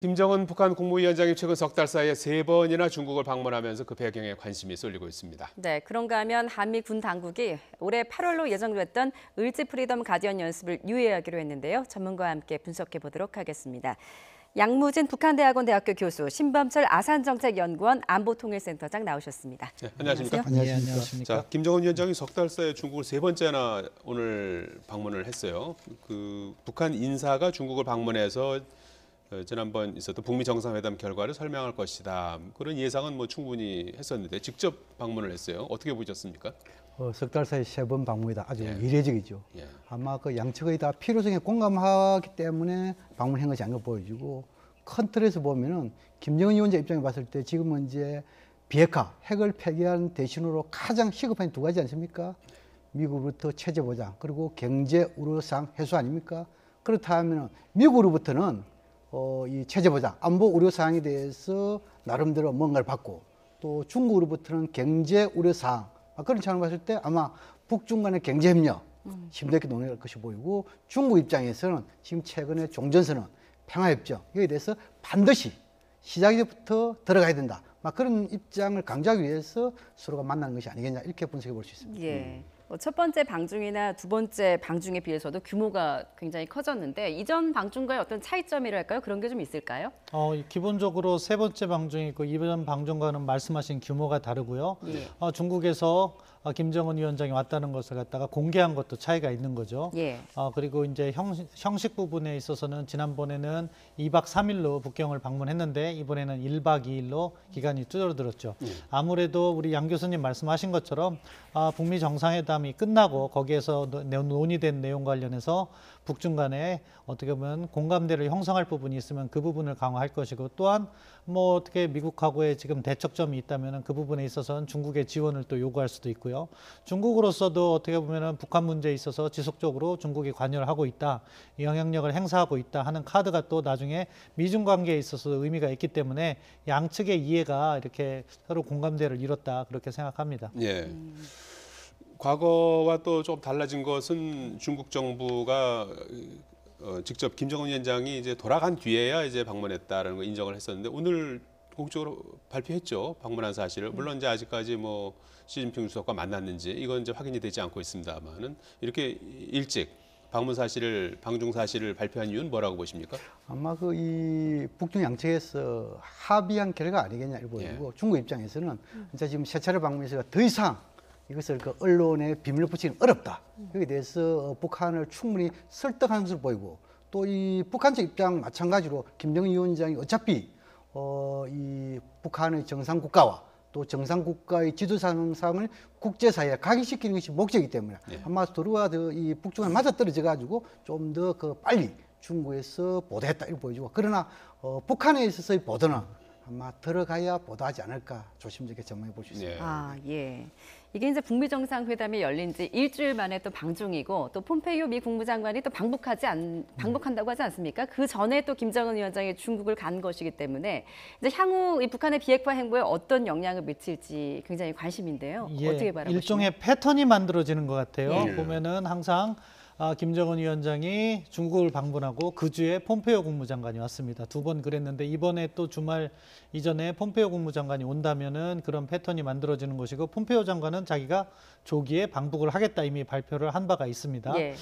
김정은 북한 국무위원장이 최근 석 달 사이에 3번이나 중국을 방문하면서 그 배경에 관심이 쏠리고 있습니다. 네, 그런가 하면 한미 군 당국이 올해 8월로 예정됐던 을지 프리덤 가디언 연습을 유예하기로 했는데요. 전문가와 함께 분석해 보도록 하겠습니다. 양무진 북한대학원 대학교 교수, 신범철 아산정책연구원 안보통일센터장 나오셨습니다. 네, 안녕하십니까? 안녕하십니까? 자, 김정은 위원장이 석 달 사이에 중국을 3번째나 오늘 방문을 했어요. 그 북한 인사가 중국을 방문해서 지난번 있었던 북미 정상회담 결과를 설명할 것이다. 그런 예상은 충분히 했었는데 직접 방문을 했어요. 어떻게 보셨습니까? 석 달 사이 3번 방문이다. 아주 예. 이례적이죠. 예. 아마 그 양측의 다 필요성에 공감하기 때문에 방문한 것이 아닌가 보여지고, 큰 틀에서 보면은 김정은 위원장 입장에 봤을 때 지금은 이제 비핵화, 핵을 폐기한 대신으로 가장 시급한 두 가지 아닙니까? 미국으로부터 체제 보장, 그리고 경제 우려사항 해소 아닙니까? 그렇다면 미국으로부터는 이 체제 보장, 안보 우려 사항에 대해서 나름대로 뭔가를 받고, 또 중국으로부터는 경제 우려 사항, 그런 차원을 봤을 때 아마 북중 간의 경제 협력 심도있게 논의할 것이 보이고, 중국 입장에서는 지금 최근에 종전선언, 평화협정 여기에 대해서 반드시 시작부터 들어가야 된다, 그런 입장을 강조하기 위해서 서로가 만나는 것이 아니겠냐, 이렇게 분석해 볼 수 있습니다. 예. 첫 번째 방중이나 두 번째 방중에 비해서도 규모가 굉장히 커졌는데 이전 방중과의 어떤 차이점이랄까요? 그런 게 좀 있을까요? 기본적으로 세 번째 방중이고 이번 방중과는 말씀하신 규모가 다르고요. 예. 중국에서 김정은 위원장이 왔다는 것을 갖다가 공개한 것도 차이가 있는 거죠. 예. 그리고 이제 형식 부분에 있어서는 지난번에는 2박 3일로 북경을 방문했는데 이번에는 1박 2일로 기간이 줄어들었죠. 아무래도 우리 양 교수님 말씀하신 것처럼 북미 정상회담이 끝나고 거기에서 논의된 내용 관련해서 북중 간에 어떻게 보면 공감대를 형성할 부분이 있으면 그 부분을 강화할 것이고, 또한 어떻게 미국하고의 지금 대척점이 있다면 그 부분에 있어서는 중국의 지원을 또 요구할 수도 있고요. 중국으로서도 어떻게 보면 북한 문제에 있어서 지속적으로 중국이 관여를 하고 있다, 영향력을 행사하고 있다 하는 카드가 또 나중에 미중 관계에 있어서 의미가 있기 때문에 양측의 이해가 이렇게 서로 공감대를 이뤘다, 그렇게 생각합니다. 예. 과거와 또 좀 달라진 것은 중국 정부가 직접 김정은 위원장이 이제 돌아간 뒤에야 이제 방문했다라는 걸 인정을 했었는데, 오늘 공식적으로 발표했죠. 방문한 사실을. 물론 이제 아직까지 시진핑 주석과 만났는지 이건 이제 확인이 되지 않고 있습니다만은, 이렇게 일찍 방문 사실을, 방중 사실을 발표한 이유는 뭐라고 보십니까? 아마 이 북중 양측에서 합의한 결과 아니겠냐 이렇게 보이고, 중국 입장에서는 진짜 지금 세 차례 방문해서 더 이상 이것을 언론에 비밀로 붙이기는 어렵다, 여기에 대해서 북한을 충분히 설득하는 것을 보이고, 또 이 북한 측 입장 마찬가지로 김정은 위원장이 어차피 이 북한의 정상 국가와 또 정상 국가의 지도 상황을 국제사회에 각인시키는 것이 목적이기 때문에 아마 서로가 이 북중에 맞아떨어져 가지고 좀 더 빨리 중국에서 보도했다 이렇게 보여지고, 그러나 북한에 있어서의 보도는 아마 들어가야 보도하지 않을까 조심스럽게 전망해 볼 수 있습니다. 예. 이게 이제 북미 정상회담이 열린 지 일주일 만에 또 방중이고, 또 폼페이오 미 국무장관이 또 방북한다고 하지 않습니까? 그 전에 또 김정은 위원장이 중국을 간 것이기 때문에 이제 향후 이 북한의 비핵화 행보에 어떤 영향을 미칠지 굉장히 관심인데요. 어떻게 바라보시나요? 일종의 패턴이 만들어지는 것 같아요. 예. 보면은 항상 김정은 위원장이 중국을 방문하고 그 주에 폼페이오 국무장관이 왔습니다. 2번 그랬는데 이번에 또 주말 이전에 폼페이오 국무장관이 온다면은 그런 패턴이 만들어지는 것이고, 폼페이오 장관은 자기가 조기에 방북을 하겠다 이미 발표를 한 바가 있습니다. 예.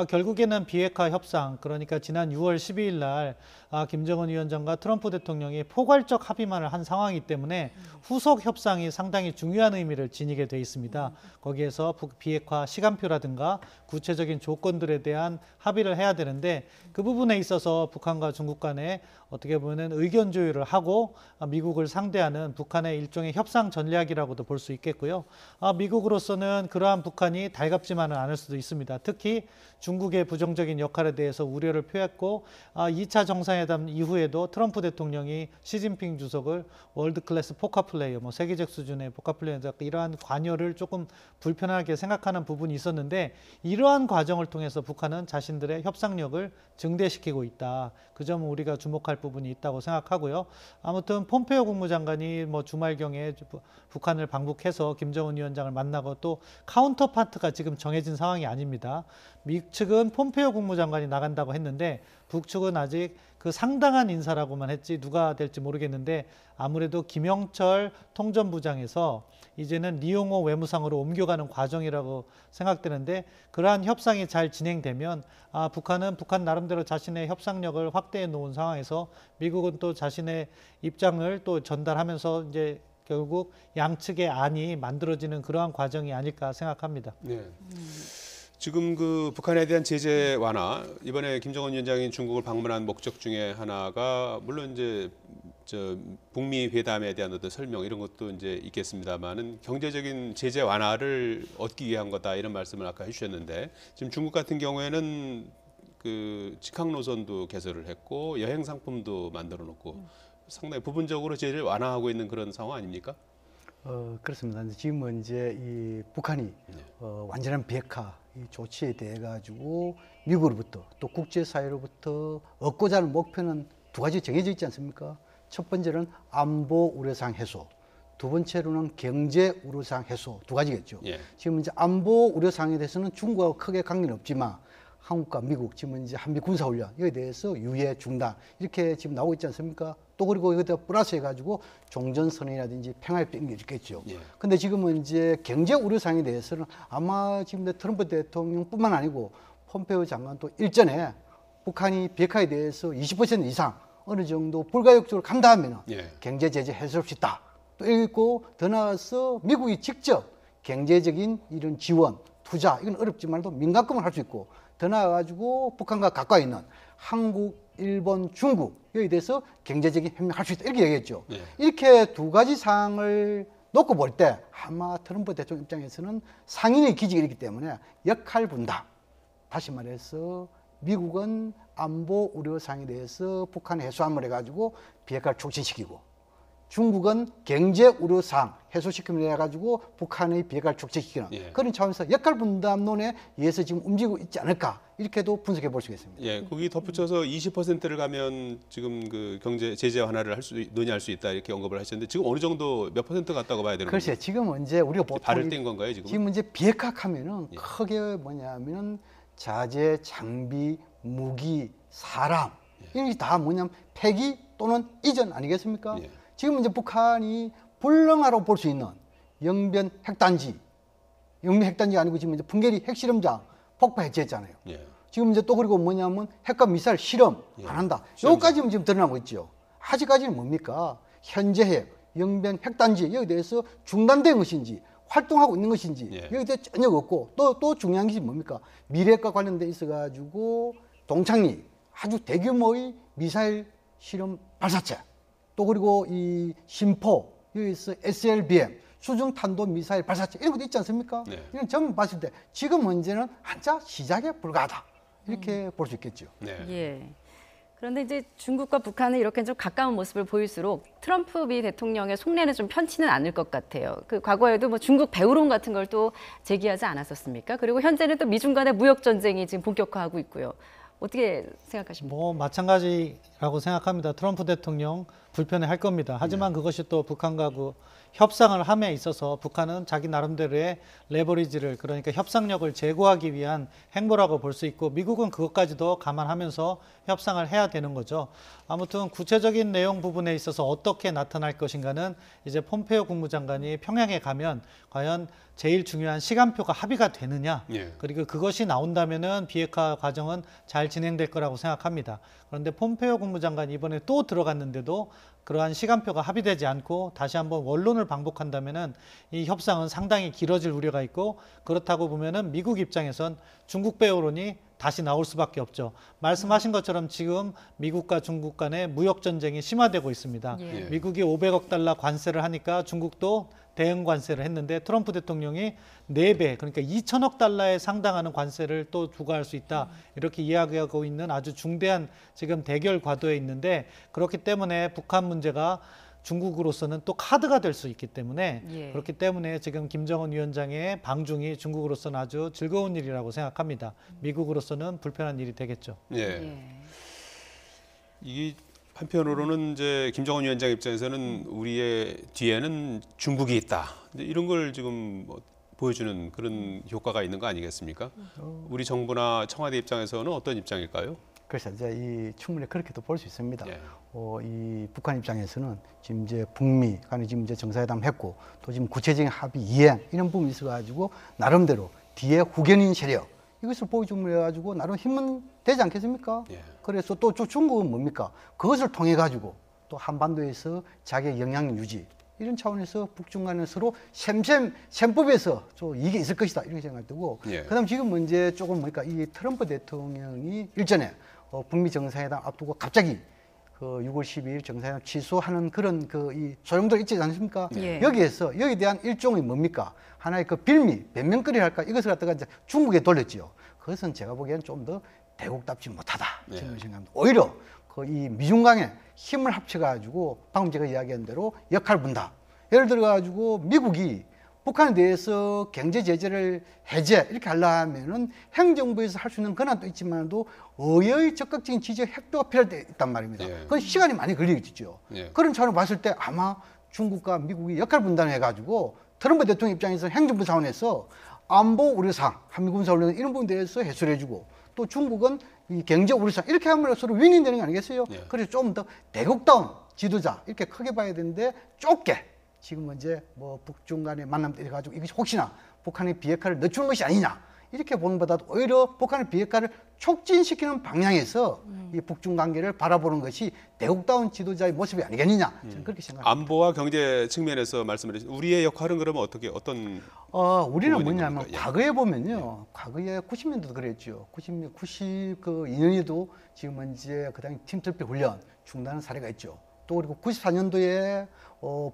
결국에는 비핵화 협상, 그러니까 지난 6월 12일 날 김정은 위원장과 트럼프 대통령이 포괄적 합의만을 한 상황이기 때문에 후속 협상이 상당히 중요한 의미를 지니게 돼 있습니다. 거기에서 비핵화 시간표라든가 구체적인 조건들에 대한 합의를 해야 되는데, 그 부분에 있어서 북한과 중국 간에 어떻게 보면 의견 조율을 하고 미국을 상대하는 북한의 일종의 협상 전략이라고도 볼 수 있겠고요. 미국으로서는 그러한 북한이 달갑지만은 않을 수도 있습니다. 특히 중국의 부정적인 역할에 대해서 우려를 표했고, 2차 정상회담 이후에도 트럼프 대통령이 시진핑 주석을 월드 클래스 포커 플레이어, 세계적 수준의 포커 플레이어, 이러한 관여를 조금 불편하게 생각하는 부분이 있었는데, 이러한 과정을 통해서 북한은 자신들의 협상력을 증대시키고 있다. 그 점은 우리가 주목할 부분이 있다고 생각하고요. 아무튼 폼페이오 국무장관이 주말경에 북한을 방북해서 김정은 위원장을 만나고, 또 카운터파트가 지금 정해진 상황이 아닙니다. 미 측은 폼페이오 국무장관이 나간다고 했는데 북측은 아직 그 상당한 인사라고만 했지 누가 될지 모르겠는데 아무래도 김영철 통전부장에서 이제는 리용호 외무상으로 옮겨가는 과정이라고 생각되는데 그러한 협상이 잘 진행되면 북한은 북한 나름대로 자신의 협상력을 확대해 놓은 상황에서 미국은 또 자신의 입장을 또 전달하면서 이제 결국 양측의 안이 만들어지는 그러한 과정이 아닐까 생각합니다. 네. 지금 그 북한에 대한 제재 완화 이번에 김정은 위원장이 중국을 방문한 목적 중에 하나가 물론 이제 북미 회담에 대한 어떤 설명 이런 것도 이제 있겠습니다만은 경제적인 제재 완화를 얻기 위한 거다 이런 말씀을 아까 해주셨는데 지금 중국 같은 경우에는 그 직항 노선도 개설을 했고 여행 상품도 만들어 놓고 상당히 부분적으로 제재를 완화하고 있는 그런 상황 아닙니까? 그렇습니다. 지금은 이제 이 북한이 완전한 비핵화 이 조치에 대해 가지고 미국으로부터 또 국제사회로부터 얻고자 하는 목표는 두 가지 정해져 있지 않습니까? 첫 번째는 안보 우려사항 해소, 두 번째로는 경제 우려사항 해소 두 가지겠죠. 예. 지금 이제 안보 우려사항에 대해서는 중국하고 크게 관계는 없지만 한국과 미국 지금 이제 한미 군사훈련 여기에 대해서 유예 중단 이렇게 지금 나오고 있지 않습니까? 또 그리고 여기다 플러스 해가지고 종전선언이라든지 평화협정 이게 있겠죠. 예. 근데 지금은 이제 경제 우려사항에 대해서는 아마 지금 트럼프 대통령뿐만 아니고 폼페이오 장관도 일전에 북한이 비핵화에 대해서 20% 이상 어느 정도 불가역적으로 간다 하면은 예. 경제 제재 해소할 수 있다. 또 있고 더 나아가서 미국이 직접 경제적인 이런 지원, 투자 이건 어렵지만도 민간금을 할 수 있고 더 나아가지고 북한과 가까이 있는 한국, 일본, 중국 여기에 대해서 경제적인 협력할 수 있다 이렇게 얘기했죠. 예. 이렇게 두 가지 사항을 놓고 볼 때 아마 트럼프 대통령 입장에서는 상인의 기직이 있기 때문에 역할 분담. 다시 말해서 미국은 안보 우려 사항에 대해서 북한에 해소함을 해가지고 비핵화를 촉진시키고 중국은 경제 우려 사항 해소시킴을 해가지고 북한의 비핵화를 촉진시키는 예. 그런 차원에서 역할 분담론에 의해서 지금 움직이고 있지 않을까 이렇게도 분석해 볼 수 있습니다. 예, 거기 덧붙여서 20%를 가면 지금 그 경제 제재 완화를 논의할 수 있다 이렇게 언급을 하셨는데 지금 어느 정도 몇 퍼센트 갔다고 봐야 되는 글쎄 건가요? 지금 이제 우리가 보통 발을 뗀 건가요 지금? 지금 이제 비핵화하면은 예. 크게 뭐냐면은 자재, 장비, 무기, 사람 이런 게 다 뭐냐면 폐기 또는 이전 아니겠습니까? 예. 지금 이제 북한이 불능하라고 볼 수 있는 영변 핵단지, 영변 핵단지가 아니고 지금 이제 풍계리 핵실험장 폭파 해제했잖아요. 예. 지금 이제 또 그리고 뭐냐면 핵과 미사일 실험 예. 안 한다. 실험장. 여기까지는 지금 드러나고 있죠. 아직까지는 뭡니까? 현재 핵, 영변 핵단지 여기에 대해서 중단된 것인지 활동하고 있는 것인지 예. 여기에 대해 전혀 없고 또 중요한 것이 뭡니까? 미래핵과 관련돼 있어가지고 동창리 아주 대규모의 미사일 실험 발사체 또 그리고 이 심포 여기서 SLBM 수중 탄도 미사일 발사체 이런 것도 있지 않습니까? 네. 이런 점 봤을 때 지금 문제는 한자 시작에 불과하다 이렇게 볼 수 있겠죠. 네. 예. 그런데 이제 중국과 북한은 이렇게 좀 가까운 모습을 보일수록 트럼프 미 대통령의 속내는 좀 편치는 않을 것 같아요. 그 과거에도 뭐 중국 배후론 같은 걸 또 제기하지 않았었습니까? 그리고 현재는 또 미중 간의 무역 전쟁이 지금 본격화하고 있고요. 어떻게 생각하십니까? 뭐 마찬가지라고 생각합니다. 트럼프 대통령 불편해할 겁니다. 하지만 그것이 또 북한과 그 협상을 함에 있어서 북한은 자기 나름대로의 레버리지를 그러니까 협상력을 제고하기 위한 행보라고 볼 수 있고 미국은 그것까지도 감안하면서 협상을 해야 되는 거죠. 아무튼 구체적인 내용 부분에 있어서 어떻게 나타날 것인가는 이제 폼페이오 국무장관이 평양에 가면 과연 제일 중요한 시간표가 합의가 되느냐 예. 그리고 그것이 나온다면은 비핵화 과정은 잘 진행될 거라고 생각합니다. 그런데 폼페이오 국무장관이 이번에 또 들어갔는데도 그러한 시간표가 합의되지 않고 다시 한번 원론을 반복한다면은 이 협상은 상당히 길어질 우려가 있고 그렇다고 보면은 미국 입장에선 중국 배후론이 다시 나올 수밖에 없죠. 말씀하신 것처럼 지금 미국과 중국 간의 무역 전쟁이 심화되고 있습니다. 예. 미국이 500억 달러 관세를 하니까 중국도 대응 관세를 했는데 트럼프 대통령이 4배 그러니까 2천억 달러에 상당하는 관세를 또 부과할 수 있다 이렇게 이야기하고 있는 아주 중대한 지금 대결 과도에 있는데 그렇기 때문에 북한 문제가 중국으로서는 또 카드가 될 수 있기 때문에 예. 그렇기 때문에 지금 김정은 위원장의 방중이 중국으로서는 아주 즐거운 일이라고 생각합니다. 미국으로서는 불편한 일이 되겠죠. 예. 예. 이 한편으로는 이제 김정은 위원장 입장에서는 우리의 뒤에는 중국이 있다. 이제 이런 걸 지금 뭐 보여주는 그런 효과가 있는 거 아니겠습니까? 우리 정부나 청와대 입장에서는 어떤 입장일까요? 그래서 이제 이 충분히 그렇게도 볼 수 있습니다. 예. 이 북한 입장에서는 지금 이제 북미 간에 지금 이제 정상회담 했고 또 지금 구체적인 합의 이행 이런 부분이 있어가지고 나름대로 뒤에 후견인 세력 이것을 보여주면 해가지고 나름 힘은 되지 않겠습니까? 예. 그래서 또 중국은 뭡니까? 그것을 통해 가지고 또 한반도에서 자기의 영향력 유지 이런 차원에서 북중 간에 서로 셈법에서 좀 이게 있을 것이다 이렇게 생각되고 예. 그다음 지금 문제 조금 뭐니까 이 트럼프 대통령이 일전에 북미 정상회담 앞두고 갑자기 그 6월 12일 정상회담 취소하는 그런 이 소용돌이 있지 않습니까? 예. 여기에 대한 일종의 뭡니까? 하나의 그 빌미, 변명거리 할까 이것을 갖다가 이제 중국에 돌렸지요. 그것은 제가 보기에는 좀 더 대국답지 못하다 저는 생각합니다. 오히려 이 미중 간에 힘을 합쳐가지고 방금 제가 이야기한 대로 역할 분담. 예를 들어가지고 미국이 북한에 대해서 경제 제재를 해제 이렇게 하려면은 행정부에서 할 수 있는 권한도 있지만도 의회의 적극적인 지지와 협조가 필요할 때 있단 말입니다. 예. 그건 시간이 많이 걸리겠죠. 예. 그런 차원을 봤을 때 아마 중국과 미국이 역할 분담을 해가지고 트럼프 대통령 입장에서 행정부 차원에서 안보 우려사항, 한미군사훈련 이런 부분에 대해서 해소를 해주고 또 중국은 이 경제 우려사항 이렇게 하면 서로 윈윈 되는 거 아니겠어요? 예. 그래서 좀 더 대국다운 지도자 이렇게 크게 봐야 되는데 좁게 지금 이제 뭐 북중 간의 만남 때 가지고 이것이 혹시나 북한의 비핵화를 늦추는 것이 아니냐 이렇게 보는 보다도 오히려 북한의 비핵화를 촉진시키는 방향에서 이 북중 관계를 바라보는 것이 대국다운 지도자의 모습이 아니겠느냐 저는 그렇게 생각합니다. 안보와 경제 측면에서 말씀을 해주신 우리의 역할은 그러면 어떤 우리는 부분인 뭐냐면 겁니까? 예. 과거에 보면요, 과거에 90년도도 그랬죠. 92년에도 지금 이제 그다음에 팀투표 훈련 중단한 사례가 있죠. 또 그리고 94년도에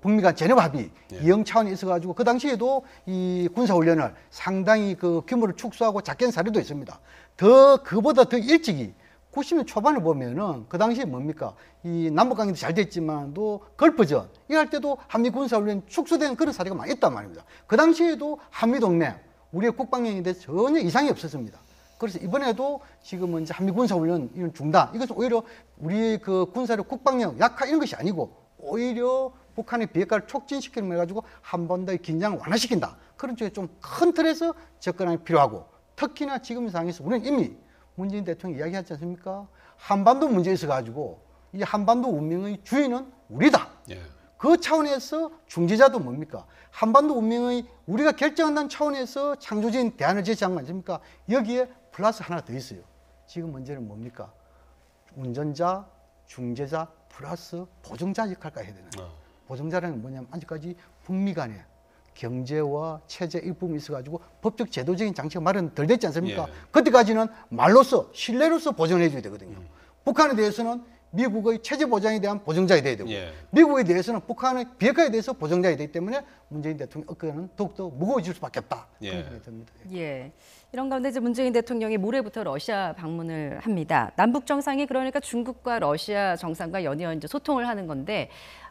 북미 간 제네바 합의 이행 차원이 있어가지고 그 당시에도 이 군사훈련을 상당히 그 규모를 축소하고 작게 한 사례도 있습니다. 그보다 더 일찍이 90년 초반을 보면은 그 당시에 뭡니까? 이 남북관계도 잘 됐지만도 걸프전 이거 할 때도 한미 군사훈련 축소된 그런 사례가 많이 있단 말입니다. 그 당시에도 한미동맹 우리의 국방력에 대해서 전혀 이상이 없었습니다. 그래서 이번에도 지금은 이제 한미 군사훈련 이런 중단 이것은 오히려 우리의 그 군사력 국방력 약화 이런 것이 아니고 오히려 북한의 비핵화를 촉진시키는 거 해가지고 한 번 더 긴장을 완화시킨다. 그런 쪽에 좀 큰 틀에서 접근이 필요하고 특히나 지금 상황에서 우리는 이미 문재인 대통령이 이야기하지 않습니까? 한반도 문제에 있어가지고 이 한반도 운명의 주인은 우리다. 예. 그 차원에서 중재자도 뭡니까? 한반도 운명의 우리가 결정한다는 차원에서 창조적인 대안을 제시한 거 아닙니까? 여기에 플러스 하나 더 있어요. 지금 문제는 뭡니까? 운전자, 중재자, 플러스 보증자 역할까지 해야 되나요? 보증자라는 뭐냐면 아직까지 북미 간에 경제와 체제 일부분이 있어가지고 법적 제도적인 장치가 마련 덜 됐지 않습니까? 예. 그때까지는 말로써 신뢰로서 보증을 해줘야 되거든요. 북한에 대해서는 미국의 체제 보장에 대한 보증자가 돼야 되고 예. 미국에 대해서는 북한의 비핵화에 대해서 보증자가 되기 때문에 문재인 대통령 어깨는 더욱더 무거워질 수밖에 없다. 예. 그런 생각이 듭니다. 예. 이런 가운데 이제 문재인 대통령이 모레부터 러시아 방문을 합니다. 남북 정상이 그러니까 중국과 러시아 정상과 연이어 이제 소통을 하는 건데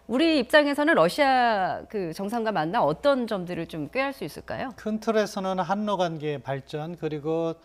우리 입장에서는 러시아 그 정상과 만나 어떤 점들을 좀 꾀할 수 있을까요? 큰 틀에서는 한러 관계의 발전 그리고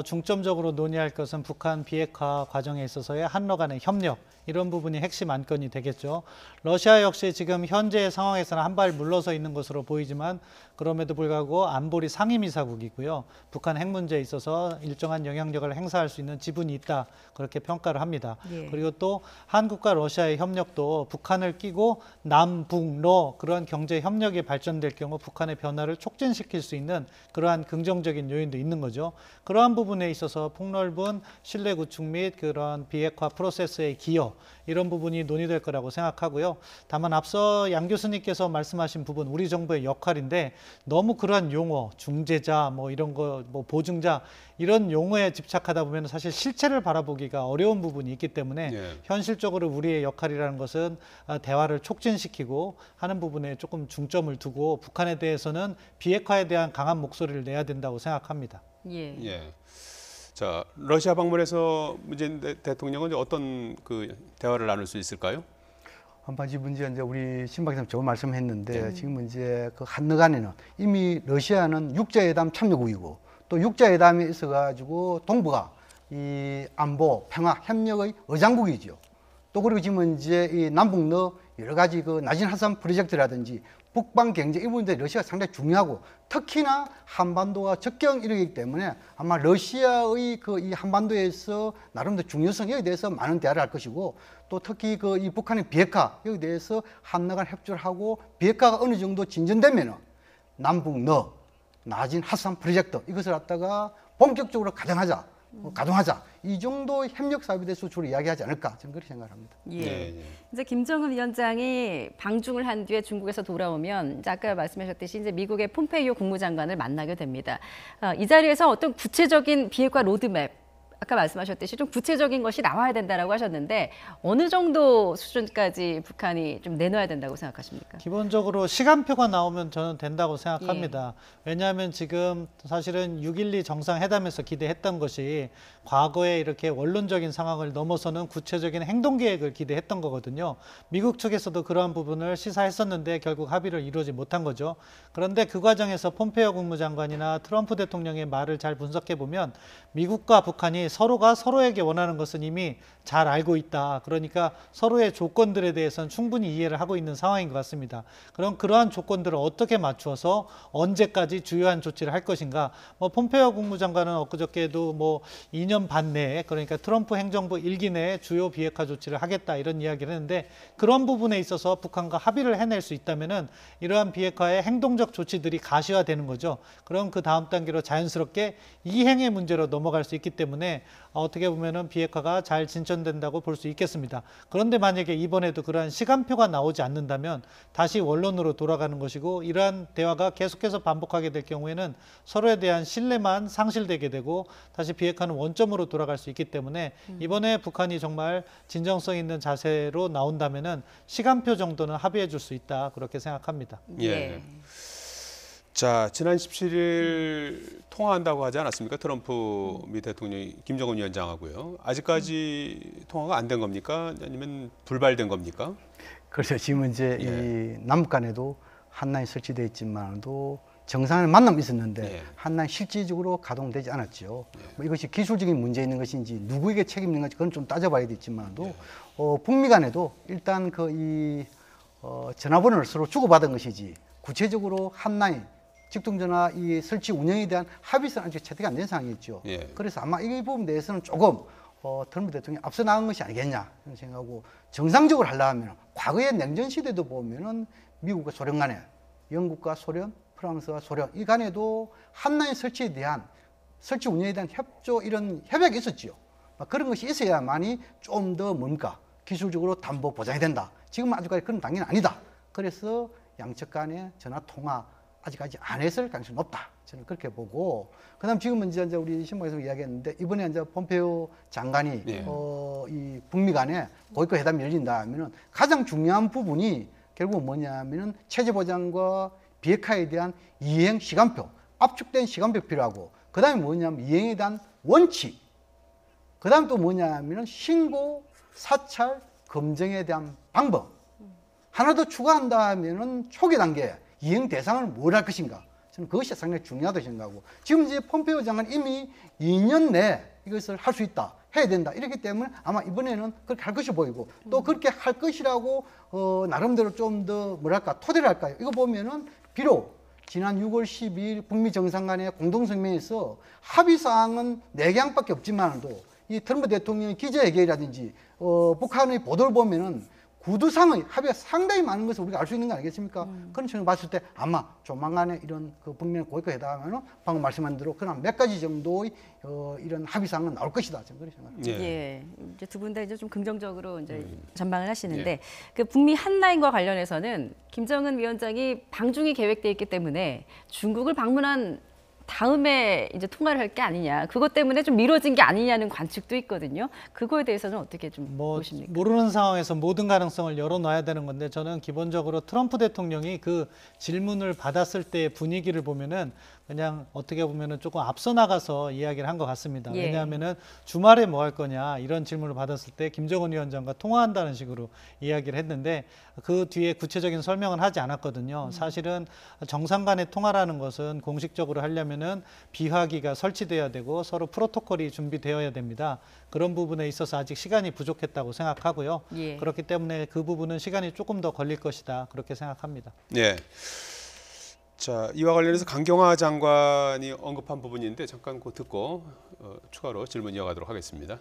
중점적으로 논의할 것은 북한 비핵화 과정에 있어서의 한러 간의 협력 이런 부분이 핵심 안건이 되겠죠. 러시아 역시 지금 현재 상황에서는 한 발 물러서 있는 것으로 보이지만 그럼에도 불구하고 안보리 상임이사국이고요. 북한 핵 문제에 있어서 일정한 영향력을 행사할 수 있는 지분이 있다 그렇게 평가를 합니다. 예. 그리고 또 한국과 러시아의 협력도 북한을 끼고 남북러 그러한 경제 협력이 발전될 경우 북한의 변화를 촉진시킬 수 있는 그러한 긍정적인 요인도 있는 거죠. 그러한 부분에 있어서 폭넓은 신뢰 구축 및 그런 비핵화 프로세스의 기여 이런 부분이 논의될 거라고 생각하고요. 다만 앞서 양 교수님께서 말씀하신 부분 우리 정부의 역할인데 너무 그러한 용어 중재자 뭐 이런 거 뭐 보증자 이런 용어에 집착하다 보면 사실 실체를 바라보기가 어려운 부분이 있기 때문에 예. 현실적으로 우리의 역할이라는 것은 대화를 촉진시키고 하는 부분에 조금 중점을 두고 북한에 대해서는 비핵화에 대한 강한 목소리를 내야 된다고 생각합니다. 예. 예. 자, 러시아 방문해서 문재인 대통령은 이제 어떤 그 대화를 나눌 수 있을까요? 한 가지 문제 이제 우리 신 박사님 좋은 말씀했는데 지금 이제 그 한러 간에는 이미 러시아는 육자회담 참여국이고 또 육자회담에 있어가지고 동북아 이 안보 평화 협력의 의장국이죠. 또 그리고 지금 이제 이 남북러 여러 가지 그 나진 하산 프로젝트라든지 북방 경제 이 부분들이 러시아가 상당히 중요하고 특히나 한반도와 접경 이르기 때문에 아마 러시아의 그 이 한반도에서 나름대로 중요성 여기에 대해서 많은 대화를 할 것이고 또 특히 그 이 북한의 비핵화 여기에 대해서 한나간 협조를 하고 비핵화가 어느 정도 진전되면은 남북러 나진 하산 프로젝트 이것을 갖다가 본격적으로 가동하자 이 정도 협력 사업에 대해서 주로 이야기하지 않을까 저는 그렇게 생각합니다. 예. 네. 이제 김정은 위원장이 방중을 한 뒤에 중국에서 돌아오면 이제 아까 말씀하셨듯이 이제 미국의 폼페이오 국무장관을 만나게 됩니다. 이 자리에서 어떤 구체적인 비핵화 로드맵 아까 말씀하셨듯이 좀 구체적인 것이 나와야 된다라고 하셨는데 어느 정도 수준까지 북한이 좀 내놔야 된다고 생각하십니까? 기본적으로 시간표가 나오면 저는 된다고 생각합니다. 왜냐하면 지금 사실은 6.12 정상회담에서 기대했던 것이 과거에 이렇게 원론적인 상황을 넘어서는 구체적인 행동 계획을 기대했던 거거든요. 미국 측에서도 그러한 부분을 시사했었는데 결국 합의를 이루지 못한 거죠. 그런데 그 과정에서 폼페이오 국무장관이나 트럼프 대통령의 말을 잘 분석해 보면 미국과 북한이 서로가 서로에게 원하는 것은 이미 잘 알고 있다. 그러니까 서로의 조건들에 대해서는 충분히 이해를 하고 있는 상황인 것 같습니다. 그럼 그러한 조건들을 어떻게 맞추어서 언제까지 주요한 조치를 할 것인가? 폼페이오 국무장관은 엊그저께도 2년 반 내에 그러니까 트럼프 행정부 1기 내에 주요 비핵화 조치를 하겠다 이런 이야기를 했는데 그런 부분에 있어서 북한과 합의를 해낼 수 있다면은 이러한 비핵화의 행동적 조치들이 가시화되는 거죠. 그럼 그 다음 단계로 자연스럽게 이행의 문제로 넘어갈 수 있기 때문에 어떻게 보면은 비핵화가 잘 진전된다고 볼 수 있겠습니다. 그런데 만약에 이번에도 그러한 시간표가 나오지 않는다면 다시 원론으로 돌아가는 것이고 이러한 대화가 계속해서 반복하게 될 경우에는 서로에 대한 신뢰만 상실되게 되고 다시 비핵화는 원점으로 돌아갈 수 있기 때문에 이번에 북한이 정말 진정성 있는 자세로 나온다면은 시간표 정도는 합의해 줄 수 있다 그렇게 생각합니다. 예. 자, 지난 17일 통화한다고 하지 않았습니까? 트럼프 미 대통령이 김정은 위원장하고요. 아직까지 통화가 안 된 겁니까? 아니면 불발된 겁니까? 그래서 지금 이제 예. 이 남북 간에도 한라인 설치되어 있지만도 정상의 만남이 있었는데 예. 한라인 실질적으로 가동되지 않았죠. 뭐 이것이 기술적인 문제 있는 것인지 누구에게 책임 있는 건지 그건 좀 따져봐야 되겠지만도 북미 간에도 일단 전화번호를 서로 주고받은 것이지 구체적으로 한라인 직통전화 이 설치 운영에 대한 합의서는 아직 채택이 안 된 상황이었죠. 예. 그래서 아마 이 부분에 대해서는 조금 트럼프 대통령이 앞서 나간 것이 아니겠냐 이런 생각하고 정상적으로 하려면 과거의 냉전 시대도 보면은 미국과 소련 간에 영국과 소련, 프랑스와 소련 이 간에도 한라인 설치에 대한 설치 운영에 대한 협조 이런 협약이 있었지요. 그런 것이 있어야만이 좀 더 뭡니까 기술적으로 담보 보장이 된다. 지금은 아직까지 그런 단계는 아니다. 그래서 양측 간의 전화 통화 아직까지 안 했을 가능성이 높다. 저는 그렇게 보고, 그다음 지금은 이제 우리 신문에서 이야기했는데 이번에 이제 폼페이오 장관이 네. 이 북미 간에 고위급 회담이 열린다 하면은 가장 중요한 부분이 결국 뭐냐면은 체제 보장과 비핵화에 대한 이행 시간표, 압축된 시간표 필요하고, 그다음에 뭐냐면 이행에 대한 원칙, 그다음 또 뭐냐면은 신고, 사찰, 검증에 대한 방법. 하나 더 추가한다 하면은 초기 단계 이행 대상을 뭘 할 것인가. 저는 그것이 상당히 중요하다고 생각하고, 지금 이제 폼페이오 장관 이미 2년 내에 이것을 할 수 있다, 해야 된다 이렇기 때문에 아마 이번에는 그렇게 할 것이 보이고, 또 그렇게 할 것이라고 나름대로 좀 더 뭐랄까 토대를 할까요? 이거 보면은 비록 지난 6월 12일 북미 정상 간의 공동성명에서 합의 사항은 4개항밖에 없지만도 이 트럼프 대통령의 기자회견이라든지 북한의 보도를 보면은 구두상의 합의가 상당히 많은 것을 우리가 알 수 있는 거 아니겠습니까? 그런 측면을 봤을 때 아마 조만간에 이런 북미 고위급 회담하면 방금 말씀한 대로 그런 몇 가지 정도의 이런 합의사항은 나올 것이다. 저는 그렇게 생각합니다. 예. 이제 두 분 다 이제 좀 긍정적으로 이제 전망을 하시는데 그 북미 한라인과 관련해서는 김정은 위원장이 방중이 계획돼 있기 때문에 중국을 방문한 다음에 이제 통화를 할 게 아니냐, 그것 때문에 좀 미뤄진 게 아니냐는 관측도 있거든요. 그거에 대해서는 어떻게 좀 보십니까? 모르는 상황에서 모든 가능성을 열어놔야 되는 건데, 저는 기본적으로 트럼프 대통령이 그 질문을 받았을 때의 분위기를 보면은 그냥 어떻게 보면은 조금 앞서 나가서 이야기를 한 것 같습니다. 예. 왜냐하면은 주말에 뭐 할 거냐 이런 질문을 받았을 때 김정은 위원장과 통화한다는 식으로 이야기를 했는데 그 뒤에 구체적인 설명은 하지 않았거든요. 사실은 정상 간의 통화라는 것은 공식적으로 하려면은 비화기가 설치돼야 되고 서로 프로토콜이 준비되어야 됩니다. 그런 부분에 있어서 아직 시간이 부족했다고 생각하고요. 예. 그렇기 때문에 그 부분은 시간이 조금 더 걸릴 것이다 그렇게 생각합니다. 예. 자, 이와 관련해서 강경화 장관이 언급한 부분인데 잠깐 그거 듣고 추가로 질문 이어가도록 하겠습니다.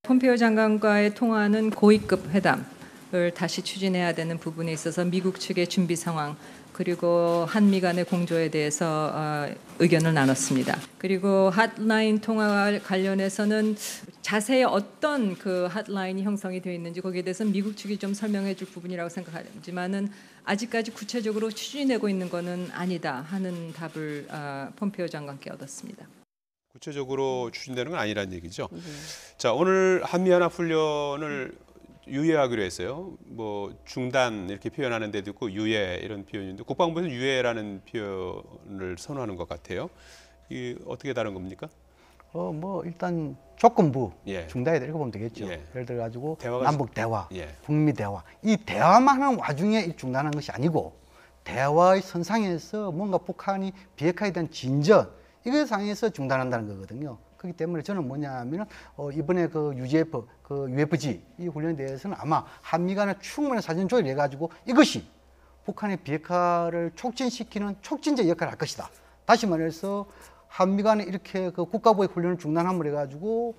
폼페이오 장관과의 통화는 고위급 회담을 다시 추진해야 되는 부분에 있어서 미국 측의 준비 상황 그리고 한미 간의 공조에 대해서 의견을 나눴습니다. 그리고 핫라인 통화와 관련해서는 자세히 어떤 그 핫라인이 형성이 되어 있는지 거기에 대해서는 미국 측이 좀 설명해 줄 부분이라고 생각하지만은 아직까지 구체적으로 추진되고 있는 것은 아니다 하는 답을 폼페이오 장관께 얻었습니다. 구체적으로 추진되는 건 아니라는 얘기죠. 자, 오늘 한미연합훈련을 유예하기로 했어요. 뭐 중단 이렇게 표현하는 데도 있고 유예 이런 표현인데 국방부에서 유예라는 표현을 선호하는 것 같아요. 이 어떻게 다른 겁니까? 뭐 일단 조건부 예. 중단이다 이렇게 보면 되겠죠. 예. 예를 들어 가지고 대화가 남북 대화, 예. 북미 대화 이 대화만 하는 와중에 이 중단한 것이 아니고 대화의 선상에서 뭔가 북한이 비핵화에 대한 진전 이거 상에서 중단한다는 거거든요. 그렇기 때문에 저는 뭐냐면은 이번에 그 UGF, 그 UFG 이 훈련에 대해서는 아마 한미 간의 충분한 사전 조율을 해가지고 이것이 북한의 비핵화를 촉진시키는 촉진제 역할을 할 것이다. 다시 말해서 한미 간에 이렇게 그 국가보위 훈련을 중단함을 해가지고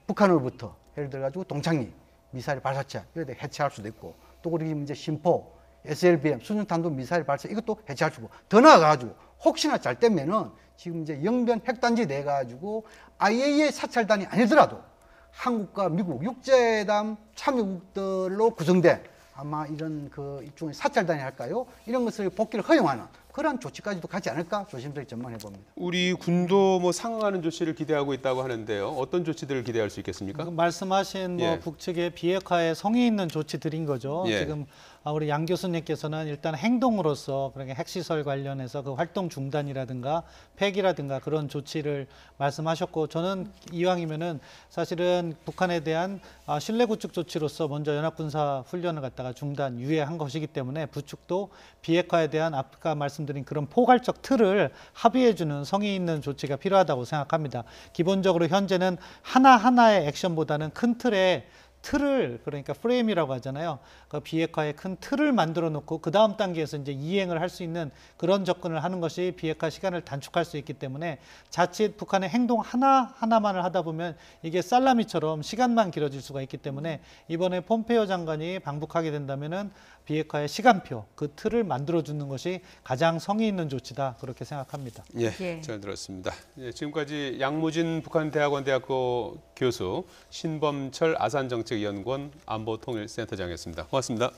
북한으로부터 예를 들어가지고 동창리 미사일 발사체 이런 데 해체할 수도 있고 또 그리고 이제 심포, SLBM 수중탄도 미사일 발사 이것도 해체할 수 있고 더 나아가지고 혹시나 잘 되면은 지금 이제 영변 핵단지 내 가지고 IAEA 사찰단이 아니더라도 한국과 미국 육제회담 참여국들로 구성된 아마 이런 그 일종의 사찰단이 할까요? 이런 것을 복귀를 허용하는 그런 조치까지도 가지 않을까 조심스럽게 전망해 봅니다. 우리 군도 뭐 상응하는 조치를 기대하고 있다고 하는데요. 어떤 조치들을 기대할 수 있겠습니까? 그 말씀하신 뭐 예. 북측의 비핵화에 성의 있는 조치들인 거죠. 예. 지금 우리 양 교수님께서는 일단 행동으로서 그러니까 핵시설 관련해서 그 활동 중단이라든가 폐기라든가 그런 조치를 말씀하셨고 저는 이왕이면은 사실은 북한에 대한 신뢰 구축 조치로서 먼저 연합군사 훈련을 갖다가 중단 유예한 것이기 때문에 북측도 비핵화에 대한 아까 말씀드린 그런 포괄적 틀을 합의해주는 성의 있는 조치가 필요하다고 생각합니다. 기본적으로 현재는 하나하나의 액션보다는 큰 틀을 그러니까 프레임이라고 하잖아요. 그 비핵화의 큰 틀을 만들어 놓고 그 다음 단계에서 이제 이행을 할 수 있는 그런 접근을 하는 것이 비핵화 시간을 단축할 수 있기 때문에 자칫 북한의 행동 하나만을 하다 보면 이게 살라미처럼 시간만 길어질 수가 있기 때문에 이번에 폼페이오 장관이 방북하게 된다면은 비핵화의 시간표 그 틀을 만들어 주는 것이 가장 성의 있는 조치다 그렇게 생각합니다. 예, 예. 잘 들었습니다. 예, 지금까지 양무진 북한대학원대학교 교수, 신범철 아산정책연구원 안보통일센터장이었습니다. 고맙습니다.